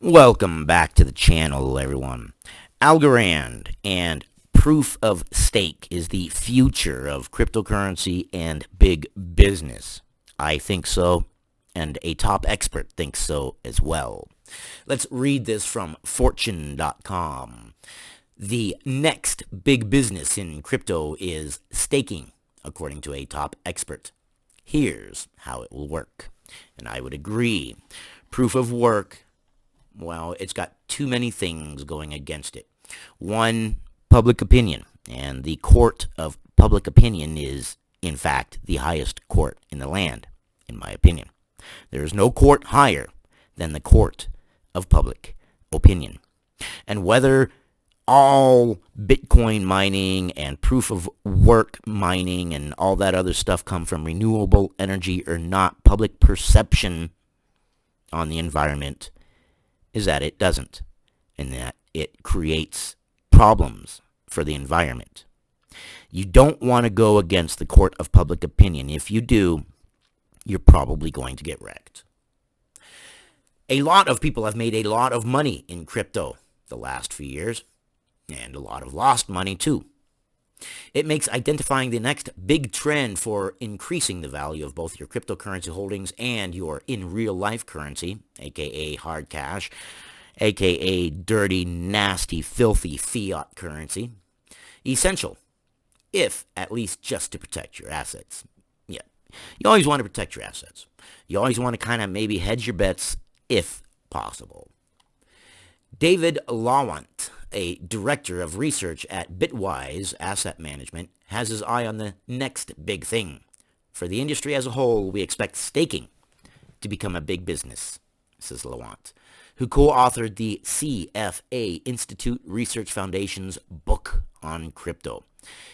Welcome back to the channel, everyone. Algorand and proof of stake is the future of cryptocurrency and big business. I think so, and a top expert thinks so as well. Let's read this from fortune.com. The next big business in crypto is staking, according to a top expert. Here's how it will work. And I would agree. Proof of work, well, it's got too many things going against it. One, public opinion. And the court of public opinion is, in fact, the highest court in the land, in my opinion. There is no court higher than the court of public opinion. And whether all Bitcoin mining and proof of work mining and all that other stuff come from renewable energy or not, public perception on the environment is that it doesn't, and that it creates problems for the environment. You don't want to go against the court of public opinion. If you do, you're probably going to get wrecked. A lot of people have made a lot of money in crypto the last few years, and a lot of lost money too. It makes identifying the next big trend for increasing the value of both your cryptocurrency holdings and your in real life currency, aka hard cash, aka dirty, nasty, filthy fiat currency, essential, if at least just to protect your assets. Yeah, you always want to protect your assets. You always want to kind of maybe hedge your bets if possible. David Lawant, a director of research at Bitwise Asset Management, has his eye on the next big thing. For the industry as a whole, we expect staking to become a big business, says Lawant, who co-authored the CFA Institute Research Foundation's book on crypto.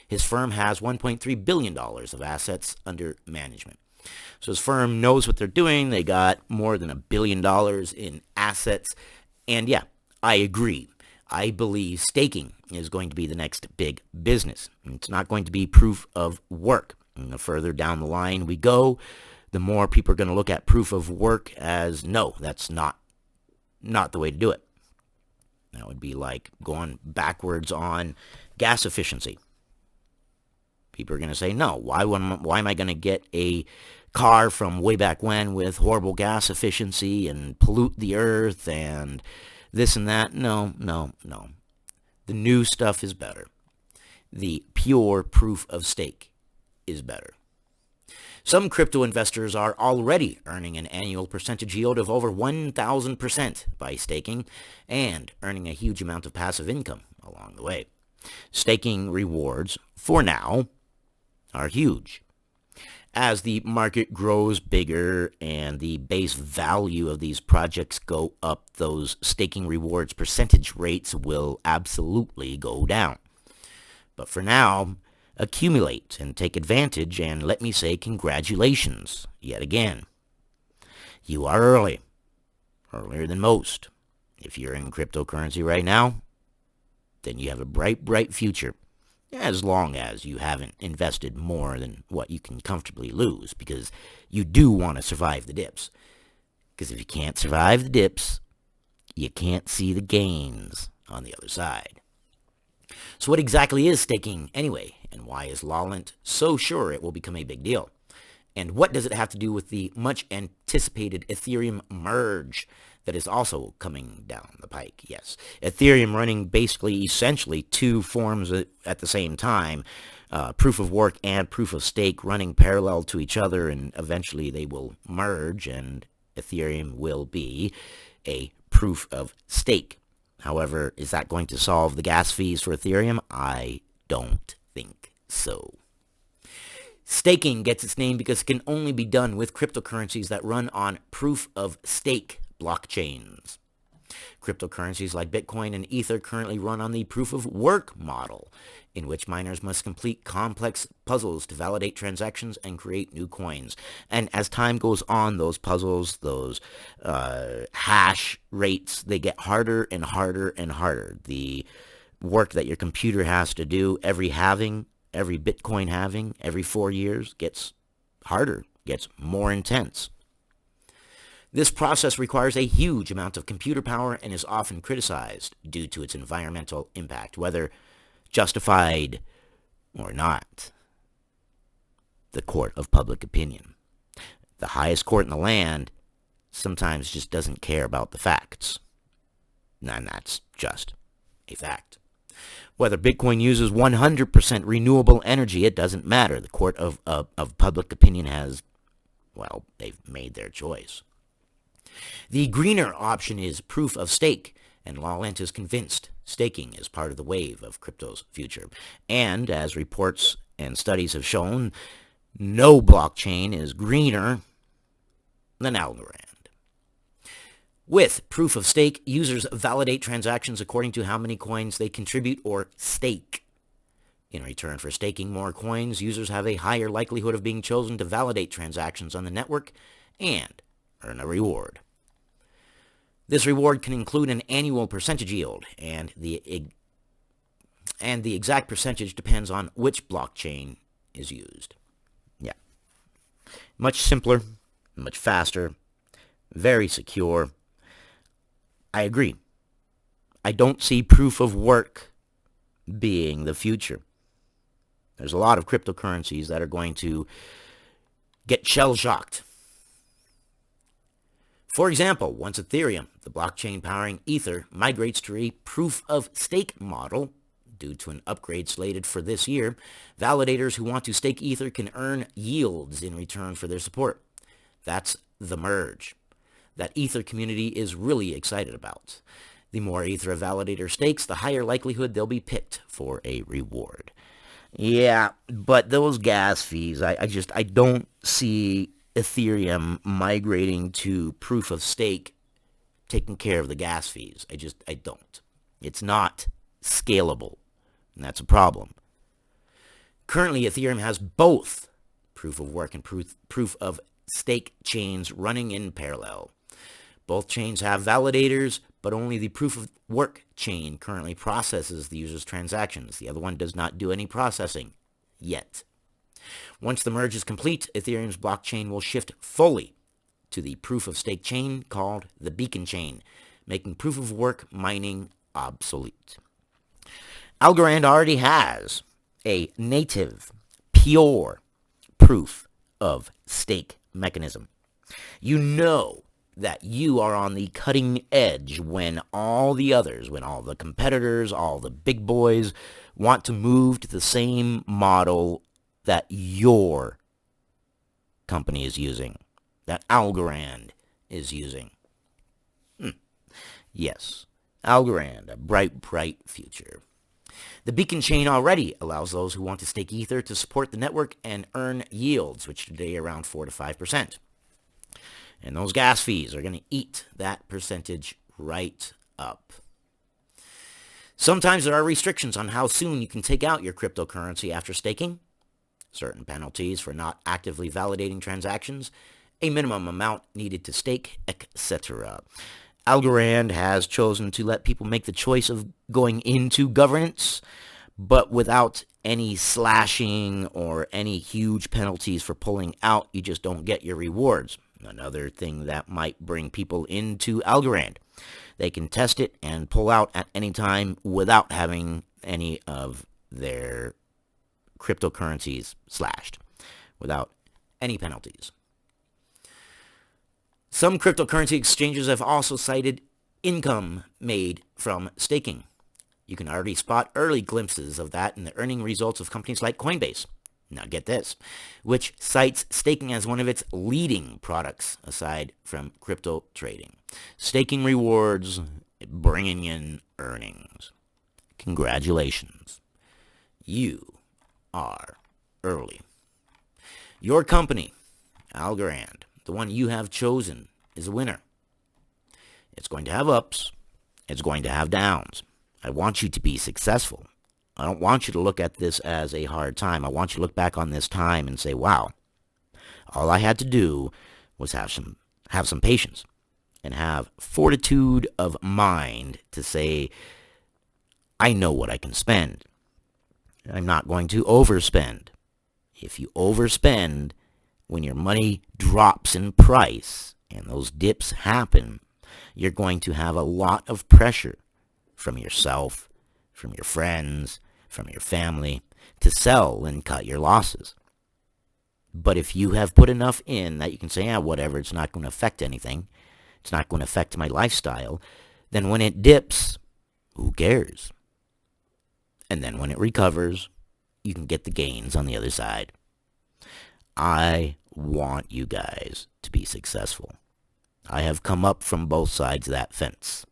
His firm has $1.3 billion of assets under management. So his firm knows what they're doing. They got more than $1 billion in assets. And yeah, I agree. I believe staking is going to be the next big business. It's not going to be proof of work. And the further down the line we go, the more people are going to look at proof of work as, no, that's not the way to do it. That would be like going backwards on gas efficiency. People are going to say, no, why am I going to get a car from way back when with horrible gas efficiency and pollute the earth and this and that? No. The new stuff is better. The pure proof of stake is better. Some crypto investors are already earning an annual percentage yield of over 1,000% by staking and earning a huge amount of passive income along the way. Staking rewards, for now, are huge. As the market grows bigger and the base value of these projects go up, those staking rewards percentage rates will absolutely go down. But for now, accumulate and take advantage, and let me say congratulations yet again. You are earlier than most. If you're in cryptocurrency right now, then you have a bright future. As long as you haven't invested more than what you can comfortably lose, because you do want to survive the dips. Because if you can't survive the dips, you can't see the gains on the other side. So what exactly is staking anyway? And why is Lawlant so sure it will become a big deal? And what does it have to do with the much anticipated Ethereum merge that is also coming down the pike? Yes, Ethereum running basically essentially two forms at the same time, proof of work and proof of stake running parallel to each other, and eventually they will merge and Ethereum will be a proof of stake. However, is that going to solve the gas fees for Ethereum? I don't think so. Staking gets its name because it can only be done with cryptocurrencies that run on proof of stake blockchains. Cryptocurrencies like Bitcoin and Ether currently run on the proof of work model, in which miners must complete complex puzzles to validate transactions and create new coins. And as time goes on, those puzzles, those hash rates, they get harder and harder and harder. The work that your computer has to do, every Bitcoin halving, every 4 years gets harder, gets more intense. This process requires a huge amount of computer power and is often criticized due to its environmental impact, whether justified or not. The court of public opinion. The highest court in the land sometimes just doesn't care about the facts. And that's just a fact. Whether Bitcoin uses 100% renewable energy, it doesn't matter. The court of public opinion has, well, they've made their choice. The greener option is proof of stake, and Lawrence is convinced staking is part of the wave of crypto's future. And as reports and studies have shown, no blockchain is greener than Algorand. With proof of stake, users validate transactions according to how many coins they contribute or stake. In return for staking more coins, users have a higher likelihood of being chosen to validate transactions on the network and earn a reward. This reward can include an annual percentage yield, and the exact percentage depends on which blockchain is used. Yeah. Much simpler, much faster, very secure. I agree. I don't see proof of work being the future. There's a lot of cryptocurrencies that are going to get shell-shocked. For example, once Ethereum, the blockchain powering Ether, migrates to a proof-of-stake model, due to an upgrade slated for this year, validators who want to stake Ether can earn yields in return for their support. That's the merge that Ether community is really excited about. The more Ether a validator stakes, the higher likelihood they'll be picked for a reward. Yeah, but those gas fees, I don't see Ethereum migrating to proof of stake taking care of the gas fees. I don't. It's not scalable, and that's a problem. Currently, Ethereum has both proof of work and proof of stake chains running in parallel. Both chains have validators, but only the proof of work chain currently processes the user's transactions. The other one does not do any processing yet. Once the merge is complete, Ethereum's blockchain will shift fully to the proof of stake chain called the beacon chain, making proof of work mining obsolete. Algorand already has a native, pure proof of stake mechanism. You know that you are on the cutting edge when all the others, when all the competitors, all the big boys want to move to the same model that your company is using, that Algorand is using. Yes, Algorand, a bright, bright future. The beacon chain already allows those who want to stake Ether to support the network and earn yields, which today are around 4 to 5%. And those gas fees are going to eat that percentage right up. Sometimes there are restrictions on how soon you can take out your cryptocurrency after staking, certain penalties for not actively validating transactions, a minimum amount needed to stake, etc. Algorand has chosen to let people make the choice of going into governance, but without any slashing or any huge penalties for pulling out. You just don't get your rewards. Another thing that might bring people into Algorand. They can test it and pull out at any time without having any of their cryptocurrencies slashed, without any penalties. Some cryptocurrency exchanges have also cited income made from staking. You can already spot early glimpses of that in the earning results of companies like Coinbase. Now get this, which cites staking as one of its leading products aside from crypto trading. Staking rewards bringing in earnings. Congratulations. You are early. Your company, Algorand, the one you have chosen, is a winner. It's going to have ups. It's going to have downs. I want you to be successful. I don't want you to look at this as a hard time. I want you to look back on this time and say, wow, all I had to do was have some patience and have fortitude of mind to say, I know what I can spend. I'm not going to overspend. If you overspend, when your money drops in price, and those dips happen, you're going to have a lot of pressure from yourself, from your friends, from your family to sell and cut your losses. But if you have put enough in that you can say, whatever, it's not going to affect anything, it's not going to affect my lifestyle, then when it dips, who cares? And then when it recovers, you can get the gains on the other side. I want you guys to be successful. I have come up from both sides of that fence.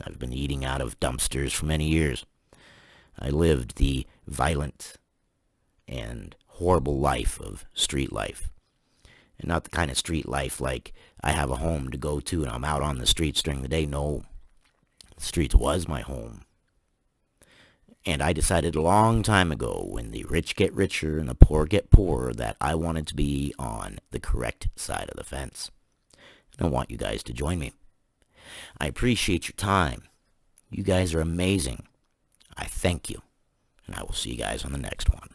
I've been eating out of dumpsters for many years. I lived the violent and horrible life of street life. And not the kind of street life like I have a home to go to and I'm out on the streets during the day. No, the streets was my home. And I decided a long time ago, when the rich get richer and the poor get poorer, that I wanted to be on the correct side of the fence. And I want you guys to join me. I appreciate your time. You guys are amazing. I thank you. And I will see you guys on the next one.